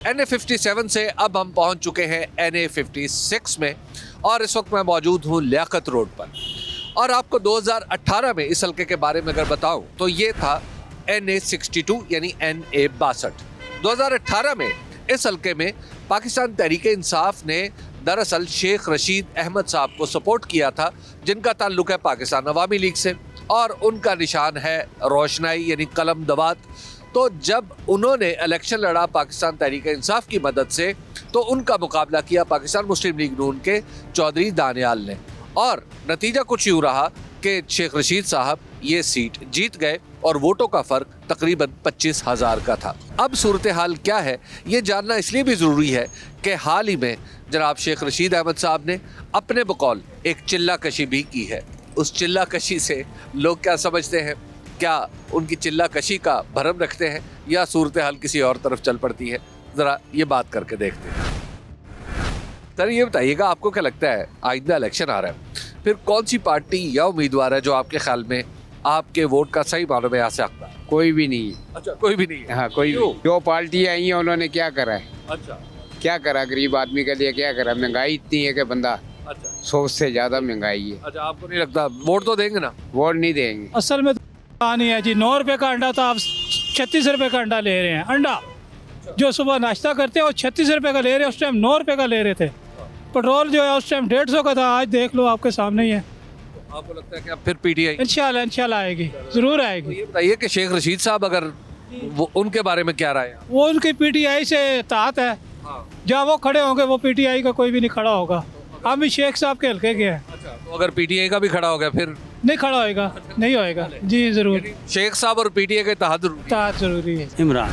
NA57 से अब हम पहुंच चुके हैं NA56 में और इस वक्त मैं मौजूद हूं लियाकत रोड पर। और आपको 2018 में इस हल्के के बारे में अगर बताऊं तो ये था NA62 यानी NA62। 2018 में इस हल्के में पाकिस्तान तहरीके इंसाफ ने दरअसल शेख रशीद अहमद साहब को सपोर्ट किया था, जिनका ताल्लुक है पाकिस्तान अवामी लीग से और उनका निशान है रोशनाई यानी कलम दवात। तो जब उन्होंने इलेक्शन लड़ा पाकिस्तान तहरीक इंसाफ की मदद से तो उनका मुकाबला किया पाकिस्तान मुस्लिम लीग नून के चौधरी दानियाल ने और नतीजा कुछ यूँ रहा कि शेख रशीद साहब ये सीट जीत गए और वोटों का फ़र्क तकरीबन 25,000 का था। अब सूरत हाल क्या है ये जानना इसलिए भी ज़रूरी है कि हाल ही में जनाब शेख रशीद अहमद साहब ने अपने बकौल एक चिल्ला कशी भी की है। उस चिल्ला कशी से लोग क्या समझते हैं, क्या उनकी चिल्ला कशी का भरम रखते हैं या सूरत हाल किसी और तरफ चल पड़ती है, ज़रा ये बात करके देखते हैं। सर ये बताइएगा, आपको क्या लगता है आइंदा इलेक्शन आ रहा है, फिर कौन सी पार्टी या उम्मीदवार है जो आपके ख्याल में आपके वोट का सही मानों में आ सकता है? कोई भी नहीं। अच्छा, कोई भी नहीं है। हाँ, कोई भी। जो पार्टी आई है उन्होंने क्या करा है? अच्छा, क्या करा गरीब आदमी के लिए? क्या करा? महंगाई इतनी है कि बंदा अच्छा, 100 से ज्यादा महंगाई है। अच्छा, आपको नहीं लगता वोट तो देंगे ना? वोट नहीं देंगे। असल में नहीं है जी। 9 रुपए का अंडा था, आप 36 रुपए का अंडा ले रहे हैं। अंडा जो सुबह नाश्ता करते हैं वो 36 रुपए का ले रहे हैं, उस टाइम 9 रुपए का ले रहे थे। पेट्रोल जो है उस टाइम 150 का था, आज देख लो आपके सामने ही है। आपको लगता है कि अब फिर पीटीआई इंशाल्लाह आएगी, जरूर आएगी। ये बताइए कि शेख रशीद साहब अगर वो उनके बारे में क्या राय है? वो उनकी पीटीआई से तात है, जहाँ वो खड़े होंगे वो पीटीआई का कोई भी नहीं खड़ा होगा। हम भी शेख साहब के हल्के के हैं। अच्छा, तो अगर पीटीआई का भी खड़ा हो गया फिर नहीं खड़ा होएगा, नहीं होएगा जी, जरूर शेख साहब और पीटीआई के तात जरूरी है। इमरान,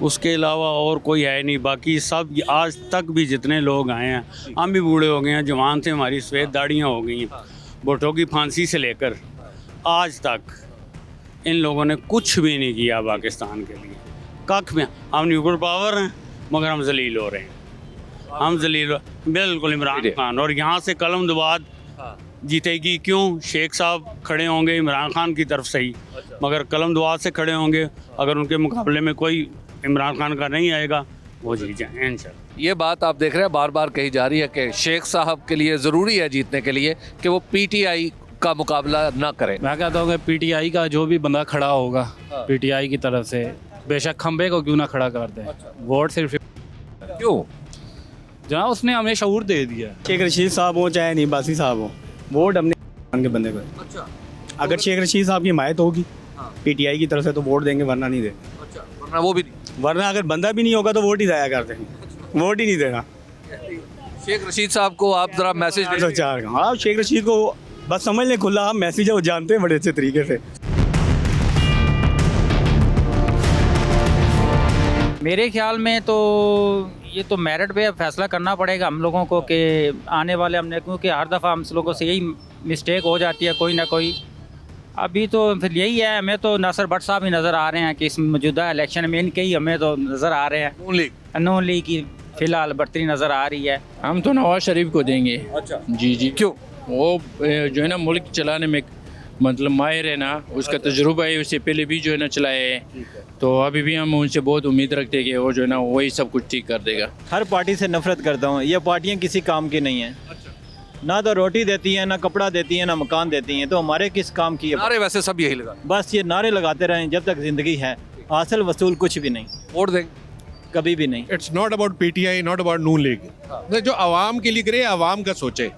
उसके अलावा और कोई है नहीं। बाकी सब आज तक भी जितने लोग आए हैं, हम भी बूढ़े हो गए हैं, जवान थे, हमारी सफ़ेद दाढ़ियाँ हो गई हैं। भुट्टो की फांसी से लेकर आज तक इन लोगों ने कुछ भी नहीं किया पाकिस्तान के लिए। कख में हम न्यूक्लियर पावर हैं मगर हम जलील हो रहे हैं, हम जलील बिल्कुल। इमरान खान और यहाँ से कलम दवात जीतेगी क्यों? शेख साहब खड़े होंगे इमरान खान की तरफ से ही, मगर कलम दवात से खड़े होंगे। अगर उनके मुकाबले में कोई इमरान खान का नहीं आएगा वो जीत जाए इंशाल्लाह। ये बात आप देख रहे हैं बार बार कही जा रही है कि शेख साहब के लिए ज़रूरी है जीतने के लिए कि वो पीटीआई का मुकाबला ना करें। मैं कहता हूँ कि पीटीआई का जो भी बंदा खड़ा होगा पीटीआई की तरफ से, बेशक खंबे को क्यों ना खड़ा कर दे, वोट सिर्फ क्यों? जहाँ उसने हमें शऊर दे दिया। शेख रशीद साहब हो चाहे निबासी साहब हो, वोट हमने के बंदे को। अच्छा, अगर शेख रशीद साहब की हिमायत होगी पीटीआई की तरफ से तो वोट देंगे, वरना नहीं देंगे। अच्छा, वरना वो भी नहीं। वरना अगर बंदा भी नहीं होगा तो वोट ही जाया कर देंगे, वोट ही नहीं देना। शेख रशीद साहब को आप ज़रा मैसेज दे दीजिए। 404 का हाँ, शेख रशीद को बस समझ लें, खुला मैसेज है, वो जानते हैं बड़े अच्छे तरीके से। मेरे ख्याल में तो ये तो मेरिट पे फैसला करना पड़ेगा हम लोगों को कि आने वाले हमने, क्योंकि हर दफ़ा हम लोगों से यही मिस्टेक हो जाती है कोई ना कोई। अभी तो फिर यही है, हमें तो नासिर भट्ट साहब ही नज़र आ रहे हैं कि इस मौजूदा इलेक्शन में इनके ही हमें तो नज़र आ रहे हैं। नून लीग की फ़िलहाल बढ़ती नज़र आ रही है। हम तो नवाज शरीफ को देंगे। अच्छा, जी जी। क्यों? वो जो है ना मुल्क चलाने में मतलब माहिर है ना, उसका तजुर्बा है, उससे पहले भी जो है ना चलाए है, तो अभी भी हम उनसे बहुत उम्मीद रखते हैं कि वो जो है ना वही सब कुछ ठीक कर देगा। हर पार्टी से नफरत करता हूँ, ये पार्टियाँ किसी काम की नहीं हैं। ना तो रोटी देती हैं, ना कपड़ा देती हैं, ना मकान देती हैं, तो हमारे किस काम की है? नारे वैसे सब यही लगा, बस ये नारे लगाते रहें जब तक ज़िंदगी है, हासिल वसूल कुछ भी नहीं, वोट देंगे कभी भी नहीं। It's not about PTI, not about Noon league. जो आवाम के लिए करे, आवाम का सोचे,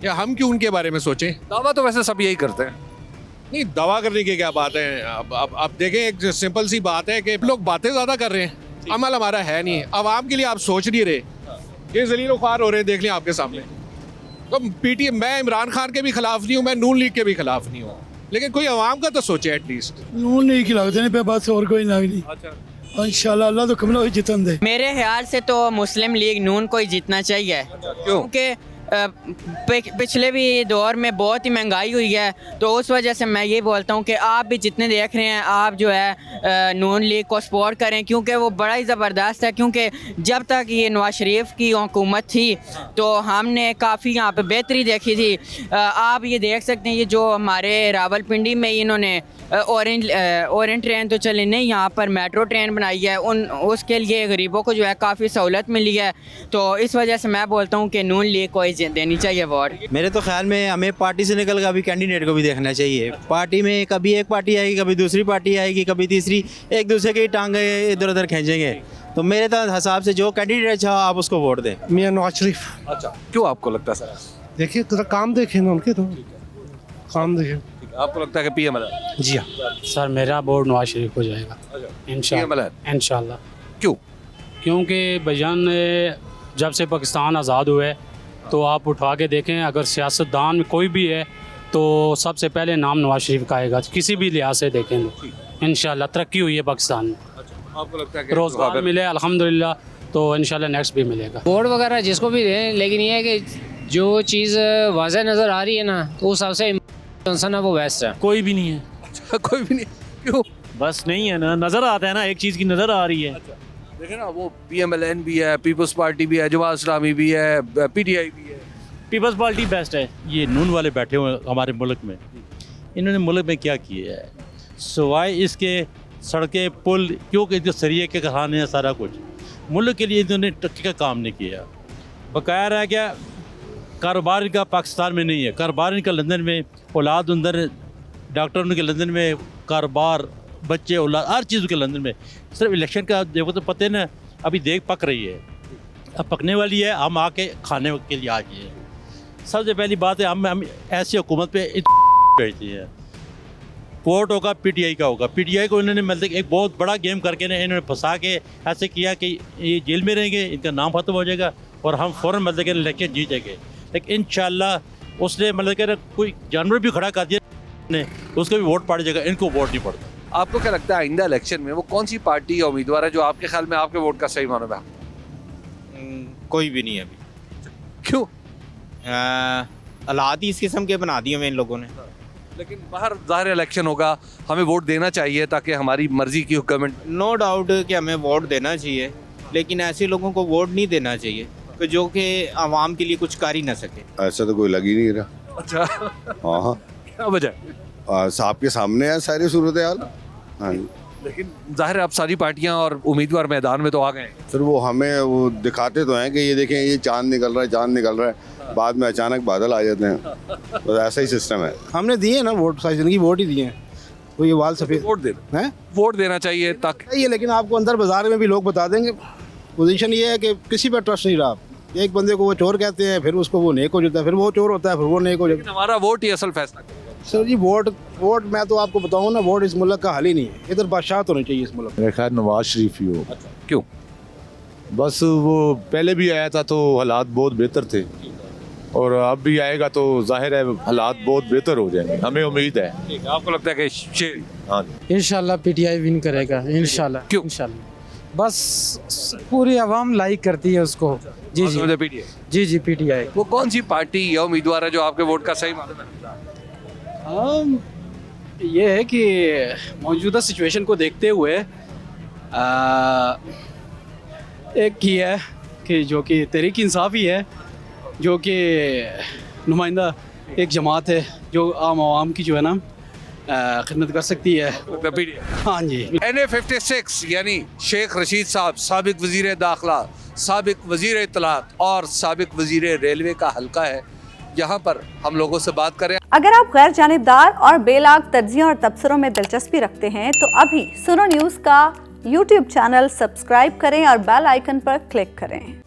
या हम क्यों उनके बारे में सोचें? दावा तो वैसे सब यही करते हैं। नहीं, दवा करने की क्या बात है? अब देखें, एक सिंपल सी बात है कि लोग बातें ज़्यादा कर रहे हैं, अमल हमारा है नहीं। आवाम के लिए आप सोच नहीं रहे, ये जलील ख्वार हो रहे हैं, देख लें आपके सामने। तो पीटीआई, मैं इमरान खान के भी खिलाफ नहीं हूँ, मैं नून लीग के भी खिलाफ नहीं हूँ, लेकिन कोई आवाम का तो सोचे एटलीस्ट। नून लीग खिलाफ देने पे बस और कोई नहीं। इंशाल्लाह अल्लाह तो कमला जीतन दे। मेरे ख्याल से तो मुस्लिम लीग नून को ही जीतना चाहिए, क्यों? क्योंकि पिछले भी दौर में बहुत ही महंगाई हुई है, तो उस वजह से मैं ये बोलता हूँ कि आप भी जितने देख रहे हैं आप जो है नून लीग को सपोर्ट करें, क्योंकि वो बड़ा ही ज़बरदस्त है। क्योंकि जब तक ये नवाज शरीफ की हुकूमत थी तो हमने काफ़ी यहाँ पे बेहतरी देखी थी। आप ये देख सकते हैं, ये जो हमारे रावलपिंडी में इन्होंने ऑरेंज ट्रेन तो चली नहीं, यहाँ पर मेट्रो ट्रेन बनाई है, उसके लिए गरीबों को जो है काफ़ी सहूलत मिली है। तो इस वजह से मैं बोलता हूँ कि नून लीग को देनी चाहिए वोट। मेरे तो ख्याल में हमें पार्टी से निकल कर अभी कैंडिडेट को भी देखना चाहिए। पार्टी में कभी एक पार्टी आएगी, कभी दूसरी पार्टी आएगी, कभी तीसरी, एक दूसरे की टांगे इधर उधर खींचेंगे। तो मेरे तो हिसाब से जो कैंडिडेट अच्छा आप उसको वोट दें। मियां नवाज शरीफ। अच्छा, क्यों आपको लगता है सर? देखिए जरा काम देखें ना उनके, तो काम देखें। आपको लगता है कि पीएम है? जी हाँ सर, मेरा वोट नवाज शरीफ हो जाएगा इंशाल्लाह। क्यों? क्योंकि भैयान जब से पाकिस्तान आज़ाद हुए तो आप उठा के देखें, अगर सियासतदान में कोई भी है तो सबसे पहले नाम नवाज शरीफ का आएगा, किसी भी लिहाज से देखें तो इंशाल्लाह तरक्की हुई है पाकिस्तान में। आपको लगता है कि रोज़गार मिले अल्हम्दुलिल्लाह, तो इंशाल्लाह नेक्स्ट भी मिलेगा। वोट वगैरह जिसको भी दें, लेकिन ये है कि जो चीज़ वाज़ेह नज़र आ रही है ना, तो उस हिसाब से जॉनसन है वो बेस्ट है। कोई भी नहीं है। अच्छा, कोई भी नहीं? क्यों? बस नहीं है ना, नज़र आता है ना, एक चीज़ की नज़र आ रही है। देखे ना, वो PMLN भी है, पीपल्स पार्टी भी है, जमात इस्लामी भी है, PTI भी है। पीपल्स पार्टी बेस्ट है। ये नून वाले बैठे हुए हमारे मुल्क में, इन्होंने मुल्क में क्या किया है सिवाय इसके सड़कें पुल, क्योंकि जो सरिये के खाने हैं सारा कुछ, मुल्क के लिए इन्होंने टक्की का काम नहीं किया। बकाया रह गया कारोबार इनका पाकिस्तान में नहीं है, कारोबार इनका लंदन में, औलाद अंदर, डॉक्टर उनके लंदन में, कारोबार, बच्चे, औलाद, हर चीज़ के लंदन में। सिर्फ इलेक्शन का देखो तो पता है ना, अभी देख पक रही है, अब पकने वाली है, हम आके खाने के लिए आ गए हैं। सबसे पहली बात है हम ऐसी हुकूमत पे भेजती है। वोट होगा PTI का होगा, PTI को इन्होंने मतलब एक बहुत बड़ा गेम करके इन्होंने फंसा के ऐसे किया कि ये जेल में रहेंगे, इनका नाम खत्म हो जाएगा और हम फ़ौरन मतलब कि इलेक्शन जीत जाएंगे। लेकिन इंशाल्लाह उसने मतलब कि कोई जानवर भी खड़ा कर दिया ने, उसको भी वोट पड़ जाएगा, इनको वोट नहीं पड़ता। आपको क्या लगता है आइंदा इलेक्शन में वो कौन सी पार्टी या उम्मीदवार है जो आपके ख्याल में आपके वोट का सही माना है? कोई भी नहीं है अभी। क्यों? हालात ही इस किस्म के बना दिए हुए इन लोगों ने। लेकिन बाहर ज़ाहिर इलेक्शन होगा, हमें वोट देना चाहिए ताकि हमारी मर्जी की गवर्नमेंट। नो डाउट कि हमें वोट देना चाहिए, लेकिन ऐसे लोगों को वोट नहीं देना चाहिए कि जो कि आवाम के लिए कुछ कर ही ना सके। ऐसा तो कोई लग ही नहीं रहा। अच्छा, हाँ, क्या वजह? साहब के सामने है सारी सूरत हाल। हाँ, लेकिन जाहिर है अब सारी पार्टियां और उम्मीदवार मैदान में तो आ गए। फिर वो हमें वो दिखाते तो हैं कि ये देखें ये चांद निकल रहा है, चांद निकल रहा है, बाद में अचानक बादल आ जाते हैं। तो ऐसा ही सिस्टम है। हमने दिए ना वोट, सारी जिंदगी वोट ही दिए हैं। तो ये वाल सफ़ेद वोट देना है, वोट देना चाहिए ताकि ये, लेकिन आपको अंदर बाजार में भी लोग बता देंगे। पोजीशन ये है कि किसी पर ट्रस्ट नहीं रहा। एक बंदे को वो चोर कहते हैं, फिर उसको वो नेक हो जाता है, फिर वो चोर होता है, फिर वो नेक हो जाता है। हमारा वोट ही असल फैसला करेगा। सर जी वोट मैं तो आपको बताऊँ ना, वोट इस मुल्क का हल ही नहीं है। इधर बादशाह तो नहीं चाहिए इस मुल्क। मेरे ख्याल नवाज शरीफ ही हो। क्यों? बस वो पहले भी आया था तो हालात बहुत बेहतर थे, और अब भी आएगा तो जाहिर है हालात बहुत बेहतर हो जाएंगे, हमें उम्मीद है। आपको लगता है कि हाँ इंशाल्लाह PTI विन करेगा इंशाल्लाह। क्यों? इंशाल्लाह बस पूरी आवाम लाइक करती है उसको। जी जी PTI। जी PTI। वो कौन सी पार्टी या उम्मीदवार है जो आपके वोट का सही माना है? ये है कि मौजूदा सिचुएशन को देखते हुए एक ही है कि जो कि तहरीक इंसाफ ही है, जो कि नुमाइंदा एक जमात है जो आम आवाम की जो है ना खिदमत कर सकती है। हाँ जी। NA56 यानी शेख रशीद साहब, साबिक वजीर दाखिला, साबिक वजीर इत्तलात और साबिक वजीर रेलवे का हल्का है। यहाँ पर हम लोगों से बात करें। अगर आप गैर जानिबदार और बेलाग तज्जिया और तबसरों में दिलचस्पी रखते हैं तो अभी सुनो न्यूज़ का YouTube चैनल सब्सक्राइब करें और बेल आइकन पर क्लिक करें।